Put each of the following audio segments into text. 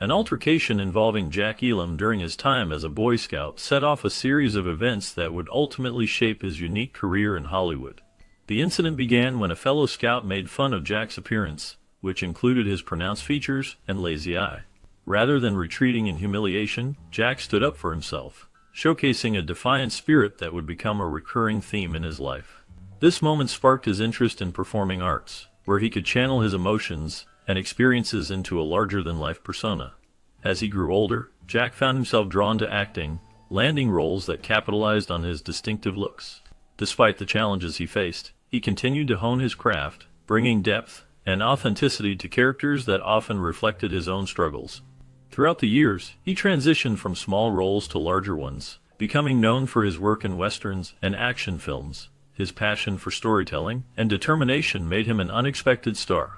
An altercation involving Jack Elam during his time as a Boy Scout set off a series of events that would ultimately shape his unique career in Hollywood. The incident began when a fellow scout made fun of Jack's appearance, which included his pronounced features and lazy eye. Rather than retreating in humiliation, Jack stood up for himself, showcasing a defiant spirit that would become a recurring theme in his life. This moment sparked his interest in performing arts, where he could channel his emotions and experiences into a larger-than-life persona. As he grew older, Jack found himself drawn to acting, landing roles that capitalized on his distinctive looks. Despite the challenges he faced, he continued to hone his craft, bringing depth and authenticity to characters that often reflected his own struggles. Throughout the years, he transitioned from small roles to larger ones, becoming known for his work in westerns and action films. His passion for storytelling and determination made him an unexpected star.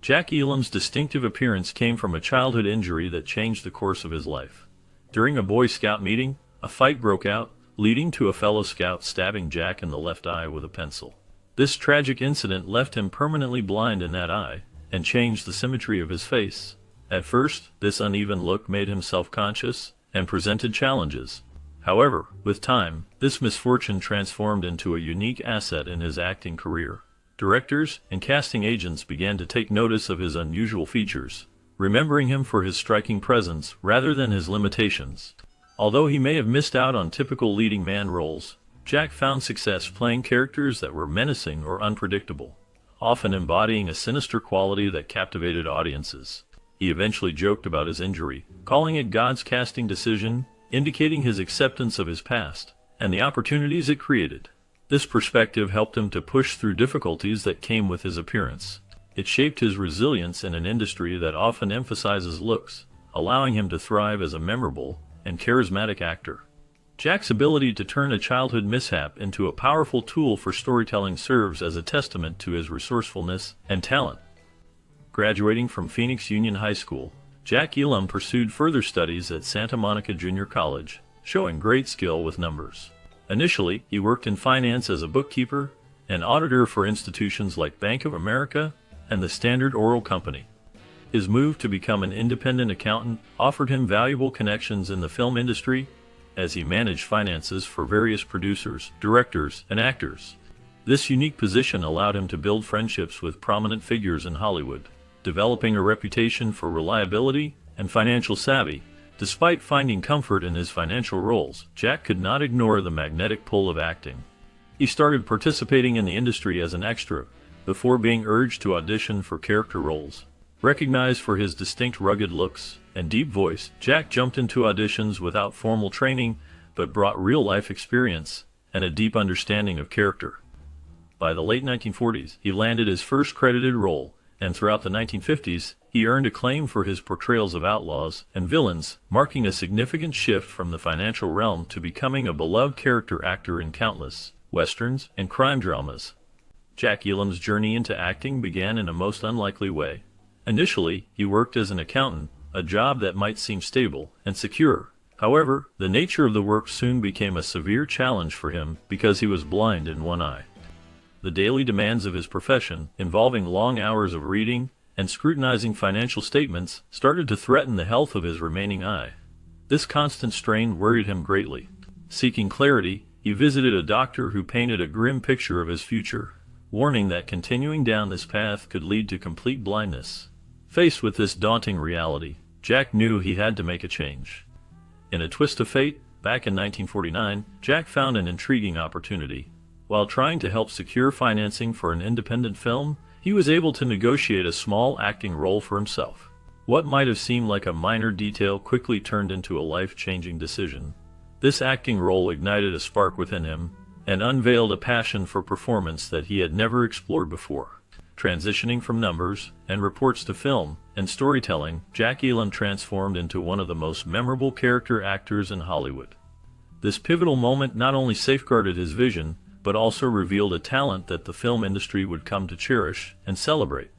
Jack Elam's distinctive appearance came from a childhood injury that changed the course of his life. During a Boy Scout meeting, a fight broke out, leading to a fellow scout stabbing Jack in the left eye with a pencil. This tragic incident left him permanently blind in that eye and changed the symmetry of his face. At first, this uneven look made him self-conscious and presented challenges. However, with time, this misfortune transformed into a unique asset in his acting career. Directors and casting agents began to take notice of his unusual features, remembering him for his striking presence rather than his limitations. Although he may have missed out on typical leading man roles, Jack found success playing characters that were menacing or unpredictable, often embodying a sinister quality that captivated audiences. He eventually joked about his injury, calling it God's casting decision, indicating his acceptance of his past and the opportunities it created. This perspective helped him to push through difficulties that came with his appearance. It shaped his resilience in an industry that often emphasizes looks, allowing him to thrive as a memorable and charismatic actor. Jack's ability to turn a childhood mishap into a powerful tool for storytelling serves as a testament to his resourcefulness and talent. Graduating from Phoenix Union High School, Jack Elam pursued further studies at Santa Monica Junior College, showing great skill with numbers. Initially, he worked in finance as a bookkeeper and auditor for institutions like Bank of America and the Standard Oil Company. His move to become an independent accountant offered him valuable connections in the film industry, as he managed finances for various producers, directors, and actors. This unique position allowed him to build friendships with prominent figures in Hollywood, developing a reputation for reliability and financial savvy. Despite finding comfort in his financial roles, Jack could not ignore the magnetic pull of acting. He started participating in the industry as an extra, before being urged to audition for character roles. Recognized for his distinct rugged looks and deep voice, Jack jumped into auditions without formal training, but brought real-life experience and a deep understanding of character. By the late 1940s, he landed his first credited role, and throughout the 1950s, he earned acclaim for his portrayals of outlaws and villains, marking a significant shift from the financial realm to becoming a beloved character actor in countless westerns and crime dramas. Jack Elam's journey into acting began in a most unlikely way. Initially, he worked as an accountant, a job that might seem stable and secure. However, the nature of the work soon became a severe challenge for him because he was blind in one eye. The daily demands of his profession, involving long hours of reading and scrutinizing financial statements, started to threaten the health of his remaining eye. This constant strain worried him greatly. Seeking clarity, he visited a doctor who painted a grim picture of his future, warning that continuing down this path could lead to complete blindness. Faced with this daunting reality, Jack knew he had to make a change. In a twist of fate, back in 1949, Jack found an intriguing opportunity. While trying to help secure financing for an independent film, he was able to negotiate a small acting role for himself. What might have seemed like a minor detail quickly turned into a life-changing decision. This acting role ignited a spark within him and unveiled a passion for performance that he had never explored before. Transitioning from numbers and reports to film and storytelling, Jack Elam transformed into one of the most memorable character actors in Hollywood. This pivotal moment not only safeguarded his vision, but also revealed a talent that the film industry would come to cherish and celebrate.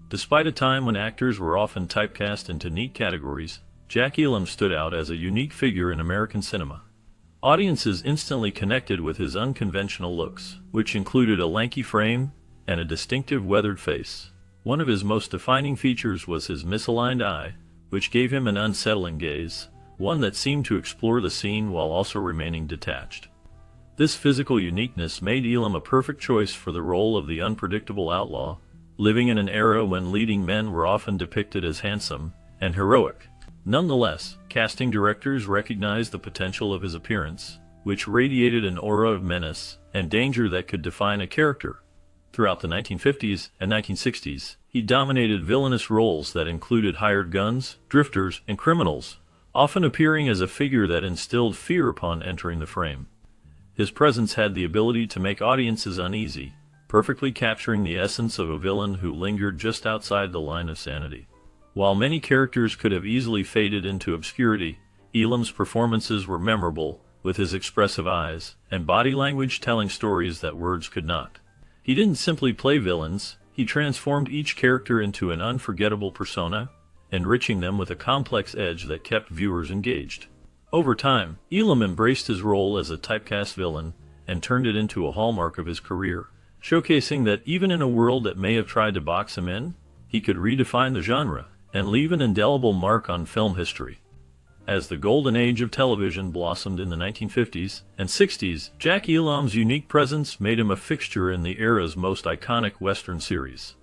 Despite a time when actors were often typecast into neat categories, Jack Elam stood out as a unique figure in American cinema. Audiences instantly connected with his unconventional looks, which included a lanky frame and a distinctive weathered face. One of his most defining features was his misaligned eye, which gave him an unsettling gaze, one that seemed to explore the scene while also remaining detached. This physical uniqueness made Elam a perfect choice for the role of the unpredictable outlaw, living in an era when leading men were often depicted as handsome and heroic. Nonetheless, casting directors recognized the potential of his appearance, which radiated an aura of menace and danger that could define a character. Throughout the 1950s and 1960s, he dominated villainous roles that included hired guns, drifters, and criminals, often appearing as a figure that instilled fear upon entering the frame. His presence had the ability to make audiences uneasy, perfectly capturing the essence of a villain who lingered just outside the line of sanity. While many characters could have easily faded into obscurity, Elam's performances were memorable, with his expressive eyes and body language telling stories that words could not. He didn't simply play villains, he transformed each character into an unforgettable persona, enriching them with a complex edge that kept viewers engaged. Over time, Elam embraced his role as a typecast villain and turned it into a hallmark of his career, showcasing that even in a world that may have tried to box him in, he could redefine the genre and leave an indelible mark on film history. As the golden age of television blossomed in the 1950s and 60s, Jack Elam's unique presence made him a fixture in the era's most iconic Western series.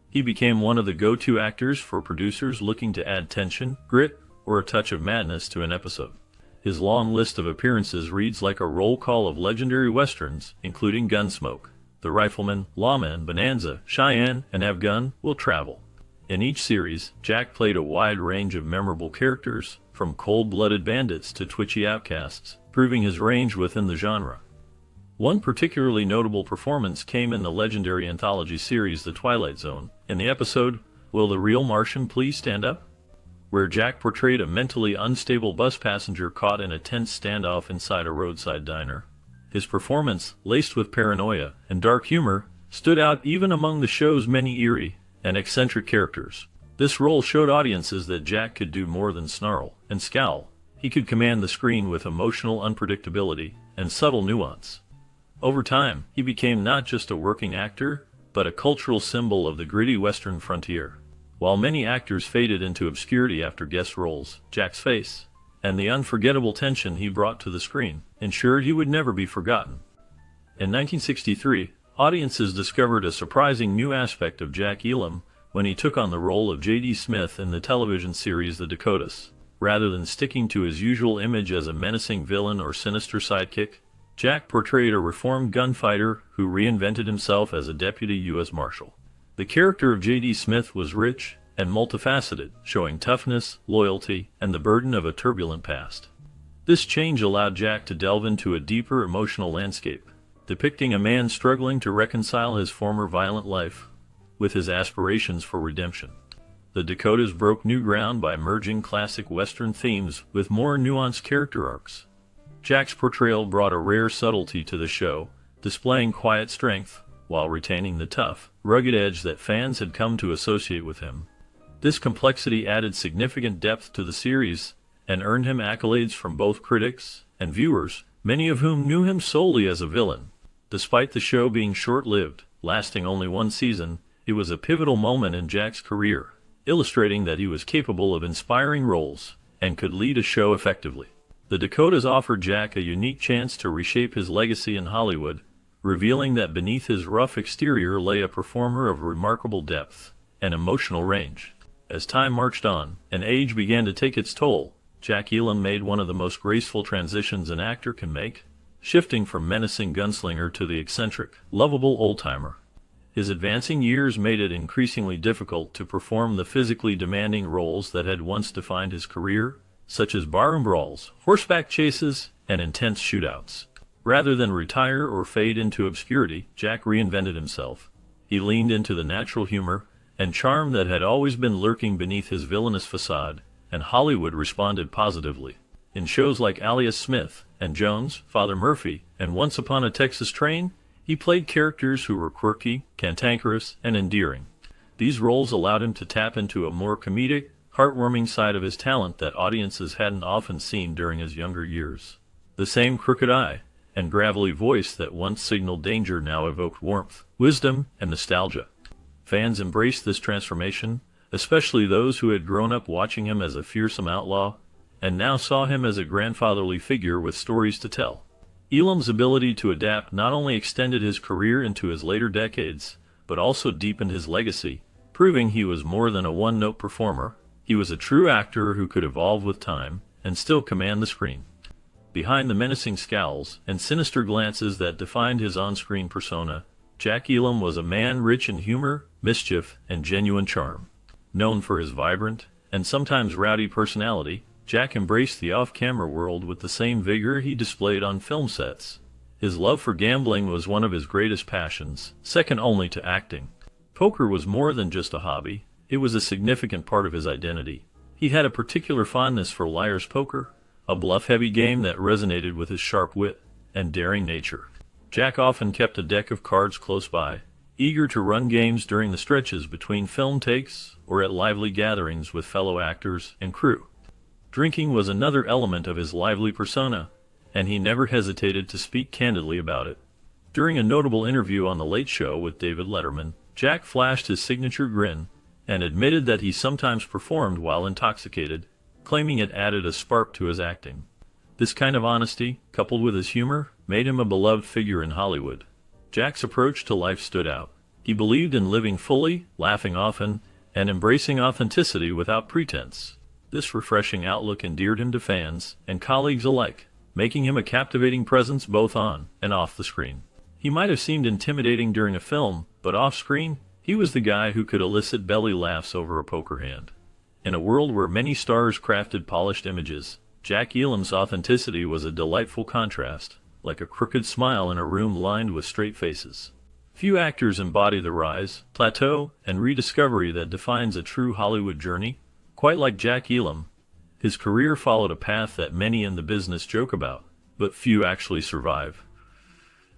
He became one of the go-to actors for producers looking to add tension, grit, or a touch of madness to an episode. His long list of appearances reads like a roll call of legendary Westerns, including Gunsmoke, The Rifleman, Lawman, Bonanza, Cheyenne, and Have Gun, Will Travel. In each series, Jack played a wide range of memorable characters, from cold-blooded bandits to twitchy outcasts, proving his range within the genre. One particularly notable performance came in the legendary anthology series The Twilight Zone, in the episode, Will the Real Martian Please Stand Up?, where Jack portrayed a mentally unstable bus passenger caught in a tense standoff inside a roadside diner. His performance, laced with paranoia and dark humor, stood out even among the show's many eerie and eccentric characters. This role showed audiences that Jack could do more than snarl and scowl. He could command the screen with emotional unpredictability and subtle nuance. Over time, he became not just a working actor, but a cultural symbol of the gritty Western frontier. While many actors faded into obscurity after guest roles, Jack's face, and the unforgettable tension he brought to the screen, ensured he would never be forgotten. In 1963, audiences discovered a surprising new aspect of Jack Elam when he took on the role of J.D. Smith in the television series The Dakotas. Rather than sticking to his usual image as a menacing villain or sinister sidekick, Jack portrayed a reformed gunfighter who reinvented himself as a deputy U.S. Marshal. The character of J.D. Smith was rich and multifaceted, showing toughness, loyalty, and the burden of a turbulent past. This change allowed Jack to delve into a deeper emotional landscape, depicting a man struggling to reconcile his former violent life with his aspirations for redemption. The Dakotas broke new ground by merging classic Western themes with more nuanced character arcs. Jack's portrayal brought a rare subtlety to the show, displaying quiet strength while retaining the tough, rugged edge that fans had come to associate with him. This complexity added significant depth to the series and earned him accolades from both critics and viewers, many of whom knew him solely as a villain. Despite the show being short-lived, lasting only one season, it was a pivotal moment in Jack's career, illustrating that he was capable of inspiring roles and could lead a show effectively. The Dakotas offered Jack a unique chance to reshape his legacy in Hollywood, revealing that beneath his rough exterior lay a performer of remarkable depth and emotional range. As time marched on, and age began to take its toll, Jack Elam made one of the most graceful transitions an actor can make, shifting from menacing gunslinger to the eccentric, lovable old-timer. His advancing years made it increasingly difficult to perform the physically demanding roles that had once defined his career, such as barroom brawls, horseback chases, and intense shootouts. Rather than retire or fade into obscurity, Jack reinvented himself. He leaned into the natural humor and charm that had always been lurking beneath his villainous facade, and Hollywood responded positively. In shows like Alias Smith and Jones, Father Murphy, and Once Upon a Texas Train, he played characters who were quirky, cantankerous, and endearing. These roles allowed him to tap into a more comedic, heartwarming side of his talent that audiences hadn't often seen during his younger years. The same crooked eye and gravelly voice that once signaled danger now evoked warmth, wisdom, and nostalgia. Fans embraced this transformation, especially those who had grown up watching him as a fearsome outlaw, and now saw him as a grandfatherly figure with stories to tell. Elam's ability to adapt not only extended his career into his later decades, but also deepened his legacy, proving he was more than a one-note performer. He was a true actor who could evolve with time and still command the screen. Behind the menacing scowls and sinister glances that defined his on-screen persona, Jack Elam was a man rich in humor, mischief, and genuine charm. Known for his vibrant and sometimes rowdy personality, Jack embraced the off-camera world with the same vigor he displayed on film sets. His love for gambling was one of his greatest passions, second only to acting. Poker was more than just a hobby, it was a significant part of his identity. He had a particular fondness for liar's poker, a bluff-heavy game that resonated with his sharp wit and daring nature. Jack often kept a deck of cards close by, eager to run games during the stretches between film takes or at lively gatherings with fellow actors and crew. Drinking was another element of his lively persona, and he never hesitated to speak candidly about it. During a notable interview on The Late Show with David Letterman, Jack flashed his signature grin and admitted that he sometimes performed while intoxicated, claiming it added a spark to his acting. This kind of honesty, coupled with his humor, made him a beloved figure in Hollywood. Jack's approach to life stood out. He believed in living fully, laughing often, and embracing authenticity without pretense. This refreshing outlook endeared him to fans and colleagues alike, making him a captivating presence both on and off the screen. He might have seemed intimidating during a film, but off-screen, he was the guy who could elicit belly laughs over a poker hand. In a world where many stars crafted polished images, Jack Elam's authenticity was a delightful contrast, like a crooked smile in a room lined with straight faces. Few actors embody the rise, plateau, and rediscovery that defines a true Hollywood journey. Quite like Jack Elam, his career followed a path that many in the business joke about, but few actually survive.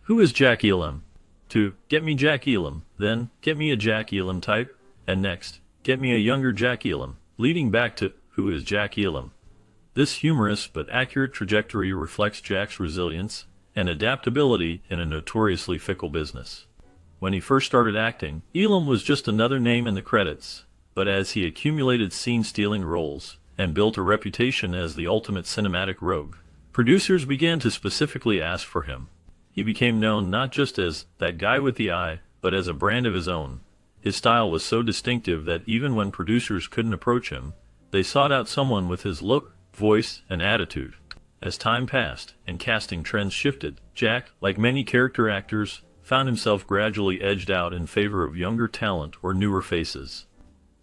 Who is Jack Elam? To get me Jack Elam, then get me a Jack Elam type, and next, get me a younger Jack Elam, leading back to who is Jack Elam. This humorous but accurate trajectory reflects Jack's resilience and adaptability in a notoriously fickle business. When he first started acting, Elam was just another name in the credits, but as he accumulated scene-stealing roles and built a reputation as the ultimate cinematic rogue, producers began to specifically ask for him. He became known not just as that guy with the eye, but as a brand of his own. His style was so distinctive that even when producers couldn't approach him, they sought out someone with his look, voice, and attitude. As time passed and casting trends shifted, Jack, like many character actors, found himself gradually edged out in favor of younger talent or newer faces.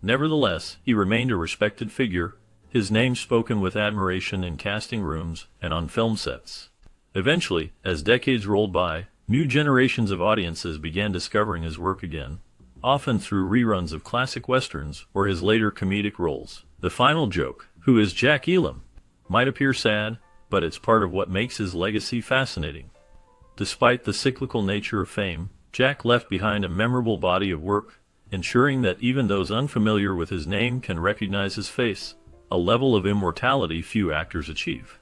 Nevertheless, he remained a respected figure, his name spoken with admiration in casting rooms and on film sets. Eventually, as decades rolled by, new generations of audiences began discovering his work again, often through reruns of classic westerns or his later comedic roles. The final joke, who is Jack Elam, might appear sad, but it's part of what makes his legacy fascinating. Despite the cyclical nature of fame, Jack left behind a memorable body of work, ensuring that even those unfamiliar with his name can recognize his face, a level of immortality few actors achieve.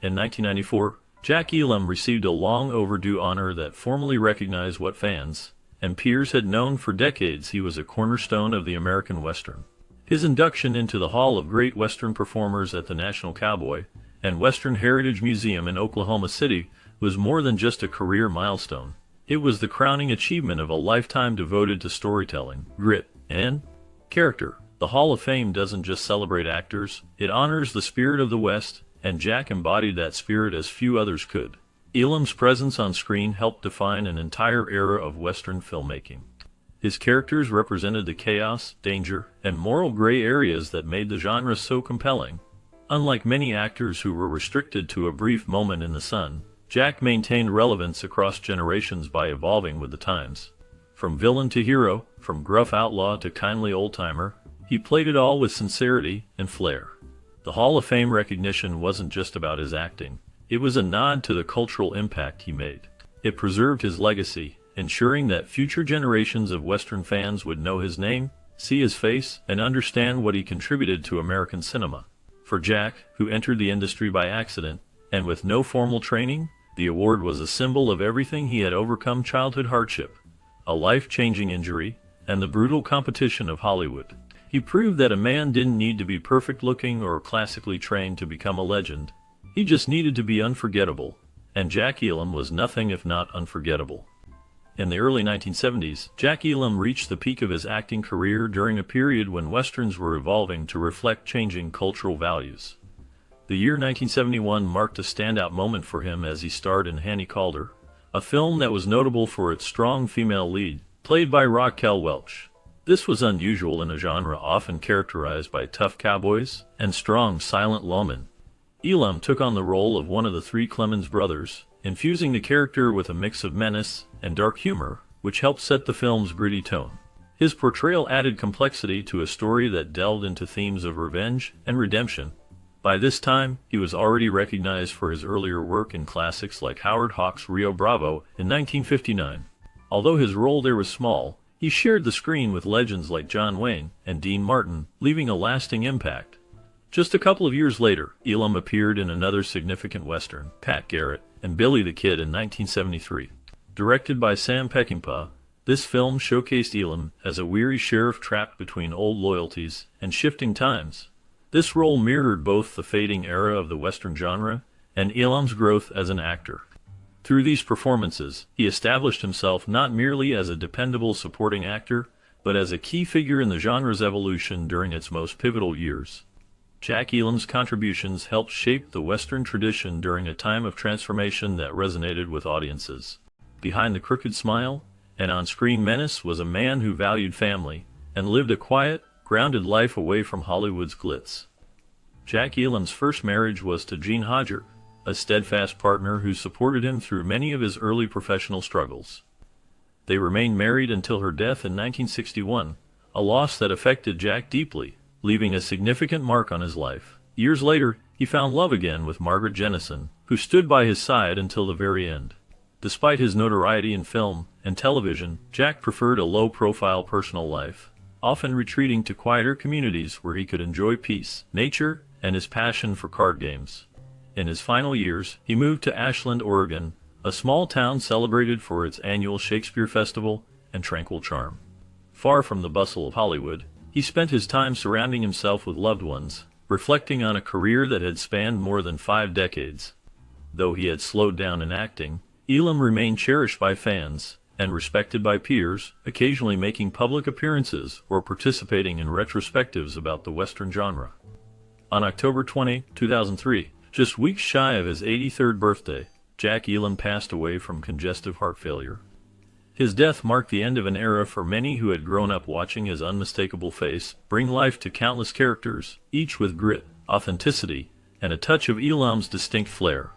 In 1994, Jack Elam received a long-overdue honor that formally recognized what fans and peers had known for decades: he was a cornerstone of the American Western. His induction into the Hall of Great Western Performers at the National Cowboy and Western Heritage Museum in Oklahoma City was more than just a career milestone. It was the crowning achievement of a lifetime devoted to storytelling, grit, and character. The Hall of Fame doesn't just celebrate actors, it honors the spirit of the West, and Jack embodied that spirit as few others could. Elam's presence on screen helped define an entire era of Western filmmaking. His characters represented the chaos, danger, and moral gray areas that made the genre so compelling. Unlike many actors who were restricted to a brief moment in the sun, Jack maintained relevance across generations by evolving with the times. From villain to hero, from gruff outlaw to kindly old-timer, he played it all with sincerity and flair. The Hall of Fame recognition wasn't just about his acting, it was a nod to the cultural impact he made. It preserved his legacy, ensuring that future generations of Western fans would know his name, see his face, and understand what he contributed to American cinema. For Jack, who entered the industry by accident, and with no formal training, the award was a symbol of everything he had overcome: childhood hardship, a life-changing injury, and the brutal competition of Hollywood. He proved that a man didn't need to be perfect looking or classically trained to become a legend. He just needed to be unforgettable, and Jack Elam was nothing if not unforgettable. In the early 1970s, Jack Elam reached the peak of his acting career during a period when westerns were evolving to reflect changing cultural values. The year 1971 marked a standout moment for him as he starred in Hannie Calder, a film that was notable for its strong female lead, played by Raquel Welch. This was unusual in a genre often characterized by tough cowboys and strong silent lawmen. Elam took on the role of one of the three Clemens brothers, infusing the character with a mix of menace and dark humor, which helped set the film's gritty tone. His portrayal added complexity to a story that delved into themes of revenge and redemption. By this time, he was already recognized for his earlier work in classics like Howard Hawks' Rio Bravo in 1959. Although his role there was small, he shared the screen with legends like John Wayne and Dean Martin, leaving a lasting impact. Just a couple of years later, Elam appeared in another significant western, Pat Garrett and Billy the Kid in 1973. Directed by Sam Peckinpah, this film showcased Elam as a weary sheriff trapped between old loyalties and shifting times. This role mirrored both the fading era of the western genre and Elam's growth as an actor. Through these performances, he established himself not merely as a dependable supporting actor, but as a key figure in the genre's evolution during its most pivotal years. Jack Elam's contributions helped shape the Western tradition during a time of transformation that resonated with audiences. Behind the crooked smile and on-screen menace was a man who valued family and lived a quiet, grounded life away from Hollywood's glitz. Jack Elam's first marriage was to Jean Hodger, a steadfast partner who supported him through many of his early professional struggles. They remained married until her death in 1961, a loss that affected Jack deeply, leaving a significant mark on his life. Years later, he found love again with Margaret Jennison, who stood by his side until the very end. Despite his notoriety in film and television, Jack preferred a low-profile personal life, often retreating to quieter communities where he could enjoy peace, nature, and his passion for card games. In his final years, he moved to Ashland, Oregon, a small town celebrated for its annual Shakespeare Festival and tranquil charm. Far from the bustle of Hollywood, he spent his time surrounding himself with loved ones, reflecting on a career that had spanned more than 5 decades. Though he had slowed down in acting, Elam remained cherished by fans and respected by peers, occasionally making public appearances or participating in retrospectives about the Western genre. On October 20, 2003, just weeks shy of his 83rd birthday, Jack Elam passed away from congestive heart failure. His death marked the end of an era for many who had grown up watching his unmistakable face bring life to countless characters, each with grit, authenticity, and a touch of Elam's distinct flair.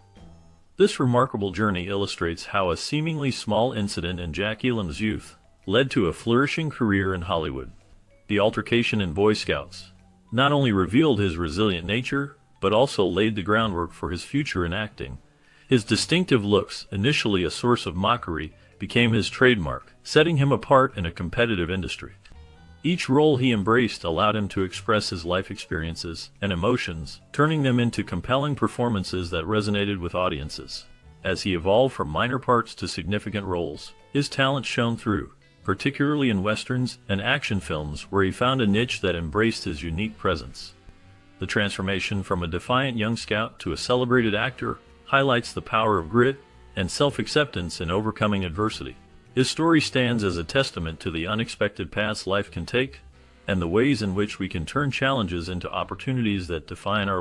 This remarkable journey illustrates how a seemingly small incident in Jack Elam's youth led to a flourishing career in Hollywood. The altercation in Boy Scouts not only revealed his resilient nature, but also laid the groundwork for his future in acting. His distinctive looks, initially a source of mockery, became his trademark, setting him apart in a competitive industry. Each role he embraced allowed him to express his life experiences and emotions, turning them into compelling performances that resonated with audiences. As he evolved from minor parts to significant roles, his talent shone through, particularly in westerns and action films where he found a niche that embraced his unique presence. The transformation from a defiant young scout to a celebrated actor highlights the power of grit and self-acceptance in overcoming adversity. His story stands as a testament to the unexpected paths life can take and the ways in which we can turn challenges into opportunities that define our